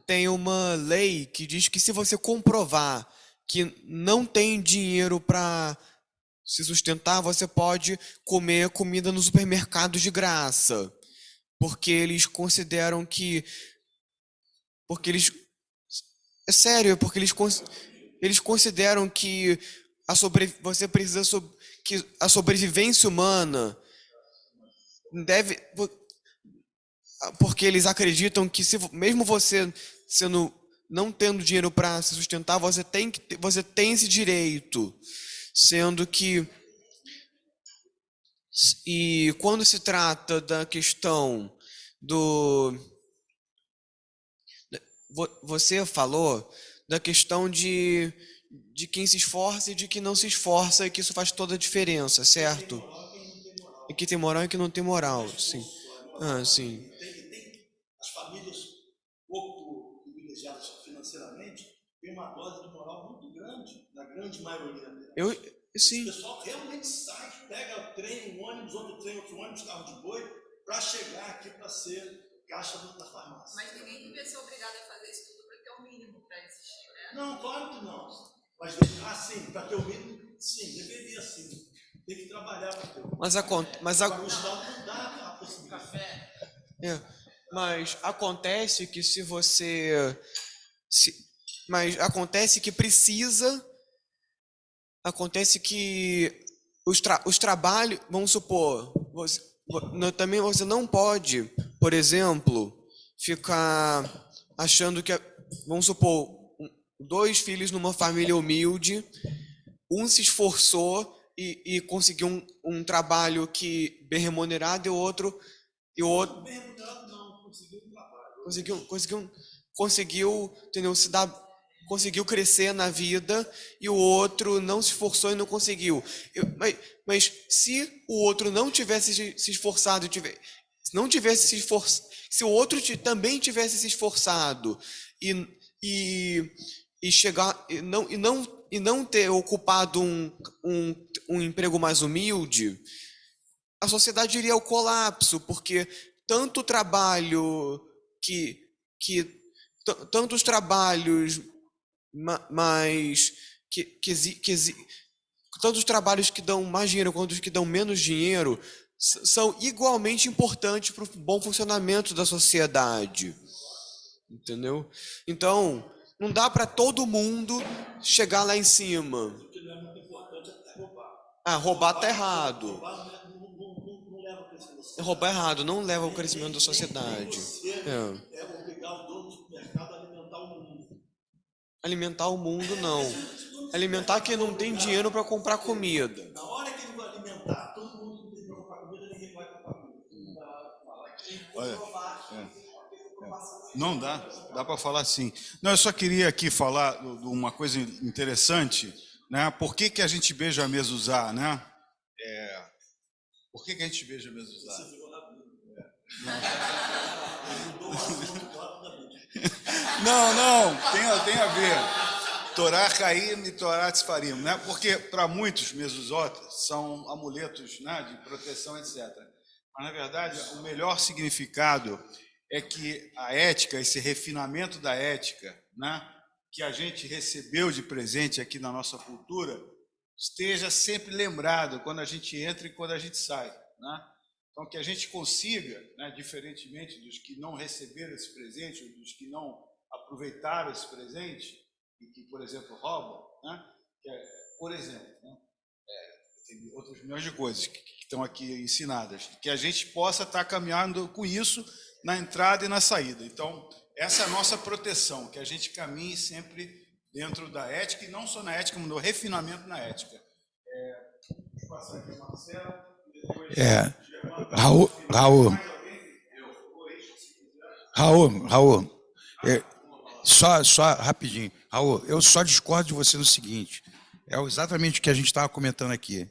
tem uma lei que diz que se você comprovar que não tem dinheiro para se sustentar, você pode comer comida no supermercado de graça. Porque eles consideram que... É sério, porque eles consideram que você precisa... que a sobrevivência humana deve... Porque eles acreditam que mesmo você não tendo dinheiro para se sustentar, você tem esse direito. Sendo que... E quando se trata da questão do... Você falou da questão de quem se esforça e de quem não se esforça, e que isso faz toda a diferença, certo? E que tem moral e que não tem moral, sim. Sim. As famílias pouco privilegiadas financeiramente têm uma dose de moral muito grande, na grande maioria delas. Sim. O pessoal realmente sai, pega o trem, um ônibus, outro trem, outro ônibus, carro de boi, para chegar aqui para ser caixa da farmácia. Mas ninguém deve ser obrigado a fazer isso tudo para ter o mínimo para existir, né? Não, claro que não. Mas, sim, para ter o mínimo, sim, deveria sim. Tem que trabalhar para ter o mínimo. Mas o Estado não dá a possibilidade. Mas acontece que se você... Mas acontece que precisa... Acontece que os trabalhos... Vamos supor... Também você não pode, por exemplo, ficar achando que... Vamos supor, 2 filhos numa família humilde, um se esforçou e conseguiu um trabalho bem remunerado, e o outro... Bem remunerado não, conseguiu um trabalho. Conseguiu, entendeu? Conseguiu crescer na vida, e o outro não se esforçou e não conseguiu. Mas se o outro não tivesse se esforçado, se o outro também tivesse se esforçado e chegar e não ter ocupado um emprego mais humilde, a sociedade iria ao colapso, porque tanto trabalho tantos trabalhos tanto os trabalhos que dão mais dinheiro quanto os que dão menos dinheiro são igualmente importantes para o bom funcionamento da sociedade. Entendeu? Então, não dá para todo mundo chegar lá em cima. O que não é muito importante é roubar. Roubar tá errado. Roubar não leva ao crescimento da sociedade. Roubar errado, não leva ao crescimento da sociedade. Você é obrigar o dono do supermercado a alimentar o mundo. Alimentar o mundo, não. Alimentar quem não tem dinheiro para comprar comida. Na hora que ele vai alimentar todo mundo Não dá, dá para falar sim. Não, eu só queria aqui falar de uma coisa interessante, né? Por que que a gente beija a mezuzá, né? Por que que a gente beija a mezuzá? Não, tem a ver. Torá Caim e Torá Tzfarim, né? Porque para muitos mezuzot são amuletos, né, de proteção, etc. Mas, na verdade, o melhor significado é que a ética, esse refinamento da ética, né, que a gente recebeu de presente aqui na nossa cultura, esteja sempre lembrado quando a gente entra e quando a gente sai, né? Então, que a gente consiga, né, diferentemente dos que não receberam esse presente, ou dos que não aproveitaram esse presente, e que, por exemplo, roubam, né? Por exemplo, né? Tem outros milhões de coisas que estão aqui ensinadas, que a gente possa estar caminhando com isso na entrada e na saída. Então, essa é a nossa proteção, que a gente caminhe sempre dentro da ética, e não só na ética, mas no refinamento na ética. Vou passar aqui, Marcelo. Raul, só rapidinho. Raul, eu só discordo de você no seguinte, é exatamente o que a gente estava comentando aqui.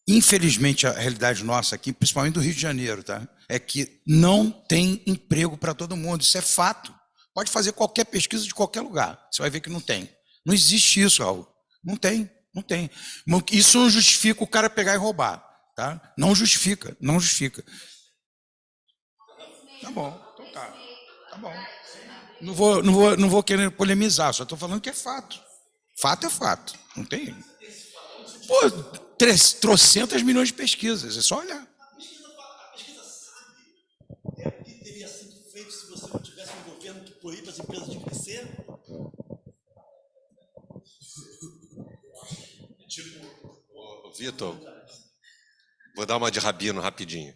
Infelizmente, a realidade nossa aqui, principalmente do Rio de Janeiro, tá? É que não tem emprego para todo mundo, isso é fato. Pode fazer qualquer pesquisa de qualquer lugar, você vai ver que não tem. Não existe isso, Raul. Não tem. Isso não justifica o cara pegar e roubar, tá? Não justifica. Tá bom, então tá bom. Não vou querer polemizar, só estou falando que é fato. Fato é fato, não tem. Pô, 300 milhões de pesquisas, é só olhar. A pesquisa sabe o que teria sido feito se você não tivesse um governo que proíbe as empresas de crescer? Vitor, vou dar uma de Rabino rapidinho.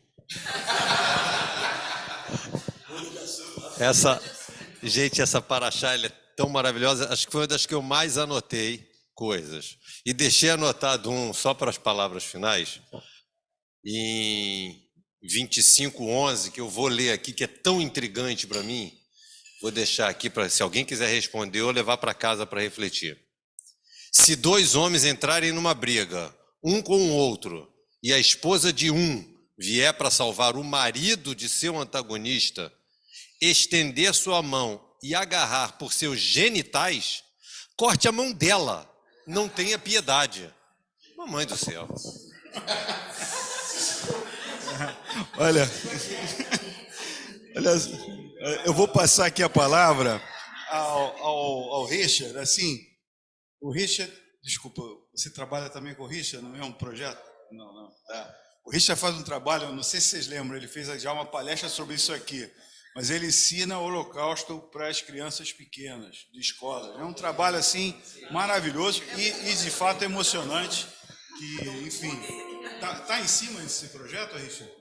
Essa paraxá ela é tão maravilhosa, acho que foi uma das que eu mais anotei coisas. E deixei anotado só para as palavras finais, em 25:11, que eu vou ler aqui, que é tão intrigante para mim. Vou deixar aqui para, se alguém quiser responder, ou levar para casa para refletir. Se 2 homens entrarem numa briga, um com o outro, e a esposa de um vier para salvar o marido de seu antagonista, estender sua mão e agarrar por seus genitais, corte a mão dela, não tenha piedade. Mamãe do céu. Olha, eu vou passar aqui a palavra ao Richard. Assim, o Richard, desculpa, você trabalha também com o Richard no mesmo projeto? Não. Tá. O Richard faz um trabalho, não sei se vocês lembram, ele fez já uma palestra sobre isso aqui, mas ele ensina o Holocausto para as crianças pequenas, de escola. É um trabalho, assim, maravilhoso e de fato emocionante, que, enfim, tá em cima desse projeto, Richard?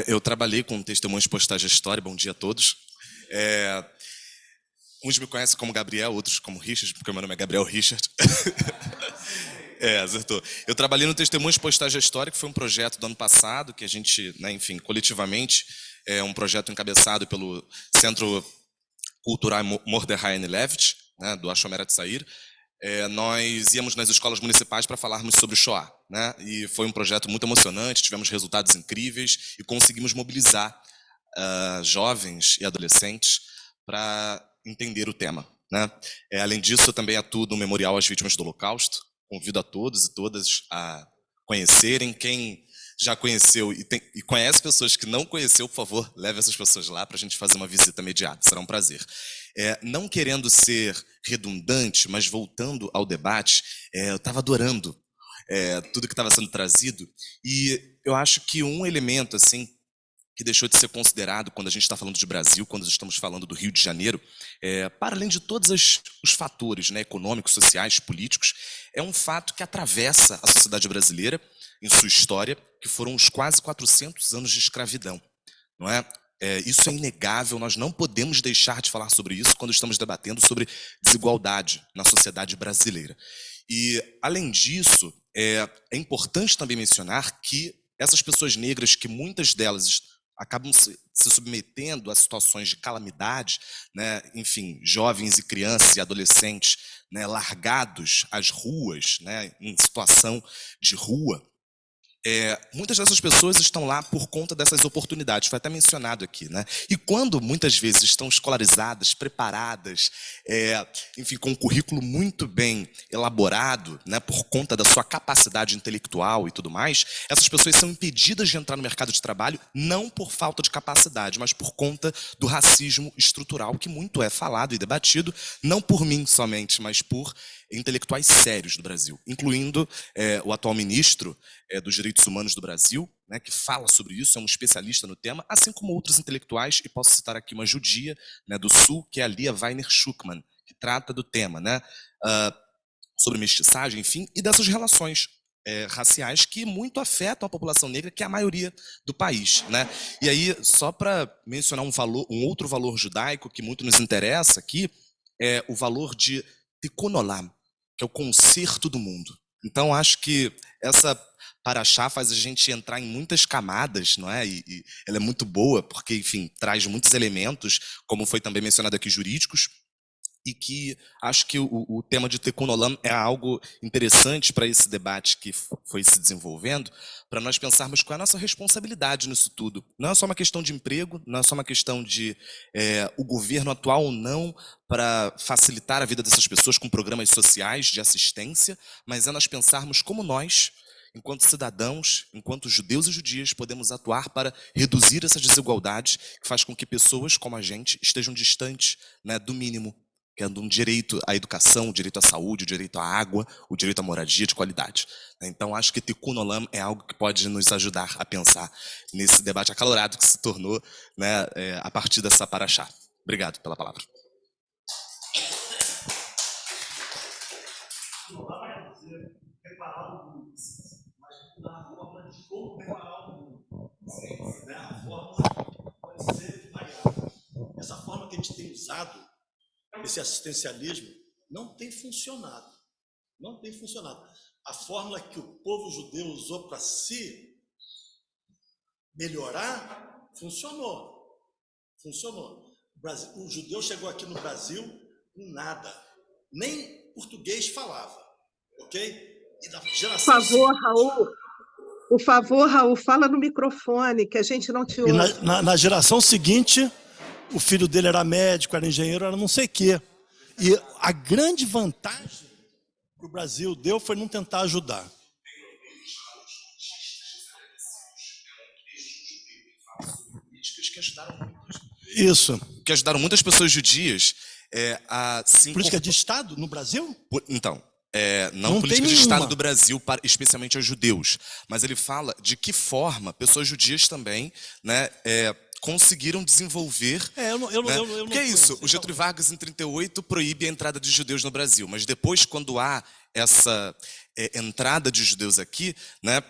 Eu trabalhei com testemunhos postais de história, bom dia a todos. Uns me conhecem como Gabriel, outros como Richard, porque meu nome é Gabriel Richard. Acertou. Eu trabalhei no Testemunhos Postais de História, que foi um projeto do ano passado, que a gente, né, enfim, coletivamente, um projeto encabeçado pelo Centro Cultural Mordechai Levitt, né, do Ashomeret Sair. Nós íamos nas escolas municipais para falarmos sobre o Shoah, né, e foi um projeto muito emocionante, tivemos resultados incríveis e conseguimos mobilizar jovens e adolescentes para entender o tema, né. Além disso, eu também atuo no Memorial às Vítimas do Holocausto. Convido a todos e todas a conhecerem. Quem já conheceu e conhece pessoas que não conheceu, por favor, leve essas pessoas lá para a gente fazer uma visita imediata. Será um prazer. Não querendo ser redundante, mas voltando ao debate, eu estava adorando tudo que estava sendo trazido, e eu acho que um elemento assim que deixou de ser considerado quando a gente está falando de Brasil, quando estamos falando do Rio de Janeiro, para além de todos os fatores, né, econômicos, sociais, políticos, é um fato que atravessa a sociedade brasileira em sua história, que foram os quase 400 anos de escravidão, não é? Isso é inegável, nós não podemos deixar de falar sobre isso quando estamos debatendo sobre desigualdade na sociedade brasileira. E, além disso, é importante também mencionar que essas pessoas negras, que muitas delas acabam se submetendo a situações de calamidade, né? Enfim, jovens e crianças e adolescentes, né, largados às ruas, né, em situação de rua, muitas dessas pessoas estão lá por conta dessas oportunidades, foi até mencionado aqui, né? E quando muitas vezes estão escolarizadas, preparadas, enfim, com um currículo muito bem elaborado, né, por conta da sua capacidade intelectual e tudo mais, essas pessoas são impedidas de entrar no mercado de trabalho não por falta de capacidade, mas por conta do racismo estrutural, que muito é falado e debatido, não por mim somente, mas por intelectuais sérios do Brasil, incluindo o atual ministro dos Direitos Humanos do Brasil, né, que fala sobre isso, é um especialista no tema, assim como outros intelectuais, e posso citar aqui uma judia, né, do Sul, que é a Lia Weiner-Schuckmann, que trata do tema, né, sobre mestiçagem, enfim, e dessas relações raciais que muito afetam a população negra, que é a maioria do país, né? E aí, só para mencionar um outro valor judaico que muito nos interessa aqui, é o valor de Tikkun Olam, que é o conserto do mundo. Então, acho que essa paraxá faz a gente entrar em muitas camadas, não é? E ela é muito boa, porque, enfim, traz muitos elementos, como foi também mencionado aqui, jurídicos, e que acho que o tema de Tikkun Olam é algo interessante para esse debate que foi se desenvolvendo, para nós pensarmos qual é a nossa responsabilidade nisso tudo. Não é só uma questão de emprego, não é só uma questão de o governo atual ou não para facilitar a vida dessas pessoas com programas sociais de assistência, mas é nós pensarmos como nós, enquanto cidadãos, enquanto judeus e judias, podemos atuar para reduzir essas desigualdades que faz com que pessoas como a gente estejam distantes, né, do mínimo, que é um direito à educação, o direito à saúde, o direito à água, o direito à moradia de qualidade. Então, acho que Tikkun Olam é algo que pode nos ajudar a pensar nesse debate acalorado que se tornou, né, a partir dessa paraxá. Obrigado pela palavra. Essa forma que a gente tem usado esse assistencialismo não tem funcionado. Não tem funcionado. A fórmula que o povo judeu usou para se melhorar funcionou. Funcionou. O judeu chegou aqui no Brasil com nada. Nem português falava. Ok? E na geração Por favor, Raul, fala no microfone, que a gente não te ouve. E na geração seguinte, o filho dele era médico, era engenheiro, era não sei o quê. E a grande vantagem que o Brasil deu foi não tentar ajudar. Isso. Que ajudaram muitas pessoas judias a se política de Estado no Brasil? Então, não política de Estado do Brasil, especialmente aos judeus. Mas ele fala de que forma pessoas judias também, né, conseguiram desenvolver. Que é isso? O Getúlio Vargas, em 38, proíbe a entrada de judeus no Brasil. Mas depois, quando há essa entrada de judeus aqui, né,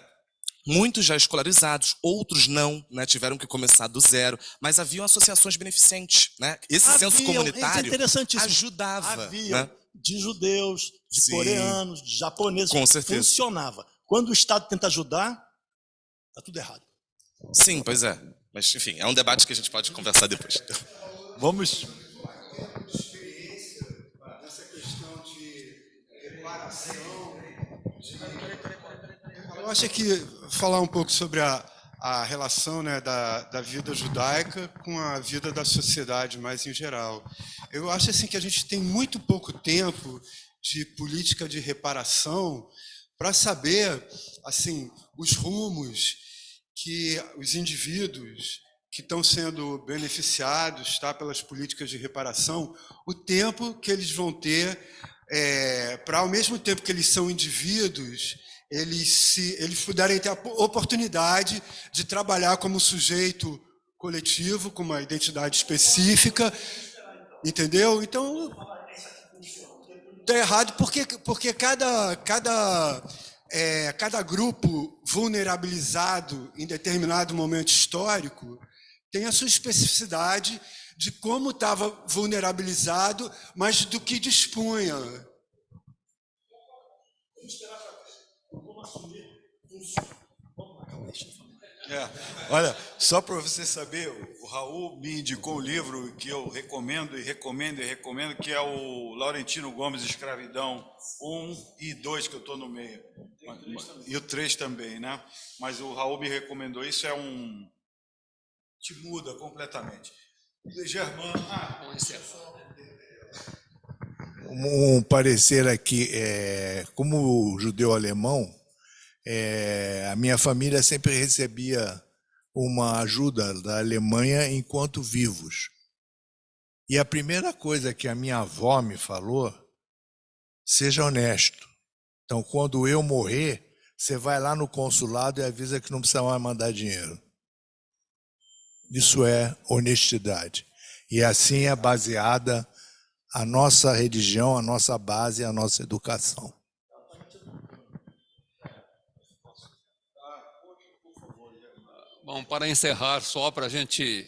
muitos já escolarizados, outros não, né, tiveram que começar do zero, mas haviam associações beneficentes, né? Esse senso comunitário ajudava. Havia, né? De judeus, de coreanos, de japoneses. Com certeza. Funcionava. Quando o Estado tenta ajudar, está tudo errado. Sim, pois é. Mas, enfim, é um debate que a gente pode conversar depois. Vamos. Nessa questão de reparação. Eu acho que falar um pouco sobre a relação, né, da vida judaica com a vida da sociedade mais em geral. Eu acho assim que a gente tem muito pouco tempo de política de reparação para saber assim os rumos que os indivíduos que estão sendo beneficiados, tá, pelas políticas de reparação, o tempo que eles vão ter para, ao mesmo tempo que eles são indivíduos, eles puderem ter a oportunidade de trabalhar como sujeito coletivo, com uma identidade específica, entendeu? Então, está errado porque cada grupo vulnerabilizado em determinado momento histórico tem a sua especificidade de como estava vulnerabilizado, mas do que dispunha. Olha, só para você saber, o Raul me indicou um livro que eu recomendo e recomendo e recomendo, que é o Laurentino Gomes, Escravidão 1 e 2, que eu estou no meio. E o 3 também, né? Mas o Raul me recomendou isso, te muda completamente. Germano, Um parecer aqui, como judeu alemão, a minha família sempre recebia uma ajuda da Alemanha enquanto vivos. E a primeira coisa que a minha avó me falou, seja honesto. Então, quando eu morrer, você vai lá no consulado e avisa que não precisa mais mandar dinheiro. Isso é honestidade. E assim é baseada a nossa religião, a nossa base, a nossa educação. Bom, para encerrar, só para a gente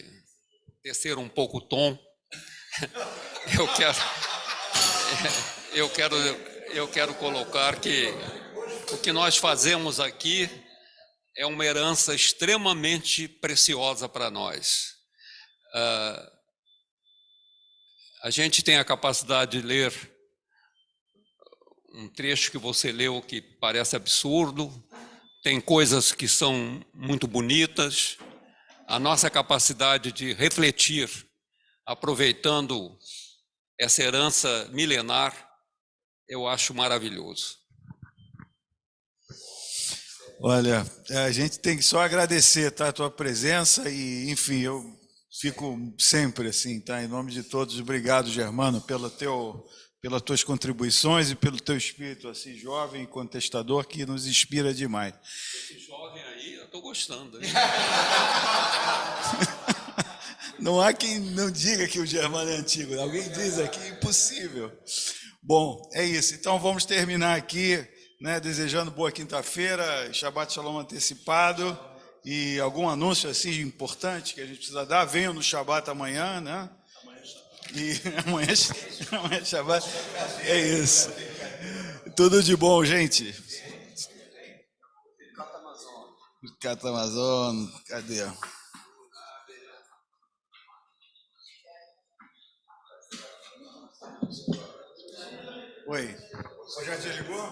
descer um pouco o tom, eu quero colocar que o que nós fazemos aqui é uma herança extremamente preciosa para nós. A gente tem a capacidade de ler um trecho que você leu que parece absurdo, tem coisas que são muito bonitas. A nossa capacidade de refletir, aproveitando essa herança milenar, eu acho maravilhoso. olha, a gente tem que só agradecer, tá, a tua presença e, enfim, eu fico sempre assim, tá? Em nome de todos, obrigado, Germano, pelas tuas contribuições e pelo teu espírito assim jovem e contestador que nos inspira demais. Esse jovem aí, eu estou gostando. Não há quem não diga que o Germano é antigo. Alguém diz aqui, impossível. Bom, é isso. Então vamos terminar aqui, né, desejando boa quinta-feira, Shabbat Shalom antecipado e algum anúncio assim importante que a gente precisa dar. Venham no Shabbat amanhã, né? E amanhã é Shabbat. É isso. Tudo de bom, gente. Cata Amazon, cadê? Oi. Você já desligou?